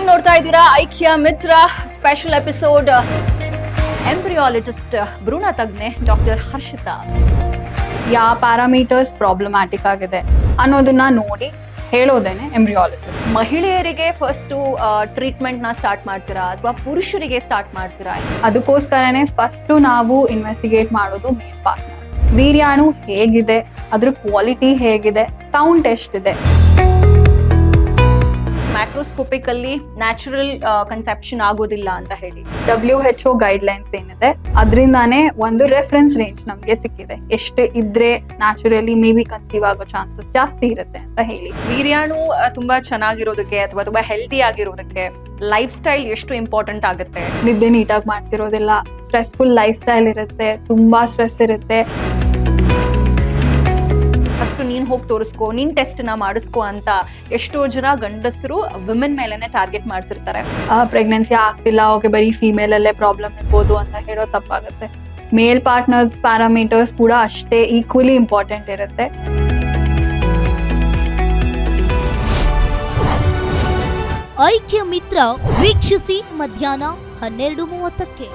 ನೀವ್ ನೋಡ್ತಾ ಇದ್ದೀರಾ ಐಕ್ಯ ಮಿತ್ರ ಸ್ಪೆಷಲ್ ಎಪಿಸೋಡ್. ಎಂಬ್ರಿಯಾಲಜಿಸ್ಟ್ ಭ್ರೂಣ ತಜ್ಞೆ ಡಾಕ್ಟರ್ ಹರ್ಷಿತಾ ಯಾವ ಪ್ಯಾರಾಮೀಟರ್ಸ್ ಪ್ರಾಬ್ಲಮ್ಯಾಟಿಕ್ ಆಗಿದೆ ಅನ್ನೋದನ್ನ ನೋಡಿ ಹೇಳೋದೇನೆ ಎಂಬ್ರಿಯಾಲಜಿಸ್ಟ್. ಮಹಿಳೆಯರಿಗೆ ಫಸ್ಟ್ ಟ್ರೀಟ್ಮೆಂಟ್ ನ ಸ್ಟಾರ್ಟ್ ಮಾಡ್ತೀರಾ ಅಥವಾ ಪುರುಷರಿಗೆ ಸ್ಟಾರ್ಟ್ ಮಾಡ್ತೀರಾ? ಅದಕ್ಕೋಸ್ಕರನೇ ಫಸ್ಟ್ ನಾವು ಇನ್ವೆಸ್ಟಿಗೇಟ್ ಮಾಡೋದು ಮೇಲ್ ಪಾರ್ಟ್ನರ್. ವೀರ್ಯಾಣು ಹೇಗಿದೆ, ಅದ್ರ ಕ್ವಾಲಿಟಿ ಹೇಗಿದೆ, ಕೌಂಟ್ ಎಷ್ಟಿದೆ. ಮ್ಯಾಕ್ರೋಸ್ಕೋಪಿಕ್ ಅಲ್ಲಿ ನ್ಯಾಚುರಲ್ ಕನ್ಸೆಪ್ಷನ್ ಆಗೋದಿಲ್ಲ ಅಂತ ಹೇಳಿ WHO ಗೈಡ್ಲೈನ್ಸ್ ಏನಿದೆ ಅದರಿಂದಾನೇ ಒಂದು ರೆಫರೆನ್ಸ್ ರೇಂಜ್ ನಮ್ಗೆ ಸಿಕ್ಕಿದೆ. ಎಷ್ಟು ಇದ್ರೆ ನ್ಯಾಚುರಲಿ ಮೇ ಬಿ ಕನ್ಸೀವ್ ಆಗೋ ಚಾನ್ಸಸ್ ಜಾಸ್ತಿ ಇರುತ್ತೆ ಅಂತ ಹೇಳಿ. ವೀರ್ಯಾಣು ತುಂಬಾ ಚೆನ್ನಾಗಿರೋದಕ್ಕೆ ಅಥವಾ ತುಂಬಾ ಹೆಲ್ದಿ ಆಗಿರೋದಕ್ಕೆ ಲೈಫ್ ಸ್ಟೈಲ್ ಎಷ್ಟು ಇಂಪಾರ್ಟೆಂಟ್ ಆಗುತ್ತೆ? ನಿದ್ದೆ ನೀಟಾಗಿ ಮಾಡ್ತಿರೋದಿಲ್ಲ, ಸ್ಟ್ರೆಸ್ಫುಲ್ ಲೈಫ್ ಸ್ಟೈಲ್ ಇರುತ್ತೆ, ತುಂಬಾ ಸ್ಟ್ರೆಸ್ ಇರುತ್ತೆ. ಫಸ್ಟ್ ನೀನ್ ಹೋಗಿ ತೋರಿಸ್ಕೋ, ನೀನ್ ಟೆಸ್ಟ್ ನ ಮಾಡಿಸ್ಕೋ ಅಂತ ಎಷ್ಟೋ ಜನ ಗಂಡಸರು ವಿಮೆನ್ ಮೇಲೆನೆ ಟಾರ್ಗೆಟ್ ಮಾಡ್ತಿರ್ತಾರೆ. ಪ್ರೆಗ್ನೆನ್ಸಿ ಆಗ್ತಿಲ್ಲ, ಓಕೆ ಬರೀ ಫೀಮೇಲ್ ಅಲ್ಲೇ ಪ್ರಾಬ್ಲಮ್ ಇರ್ಬೋದು ಅಂತ ಹೇಳೋ ತಪ್ಪಾಗುತ್ತೆ. ಮೇಲ್ ಪಾರ್ಟ್ನರ್ಸ್ ಪ್ಯಾರಾಮೀಟರ್ಸ್ ಕೂಡ ಅಷ್ಟೇ ಈಕ್ವಲಿ ಇಂಪಾರ್ಟೆಂಟ್ ಇರುತ್ತೆ. ಐಕ್ಯ ಮಿತ್ರ ವೀಕ್ಷಿಸಿ ಮಧ್ಯಾಹ್ನ 12:30ಕ್ಕೆ.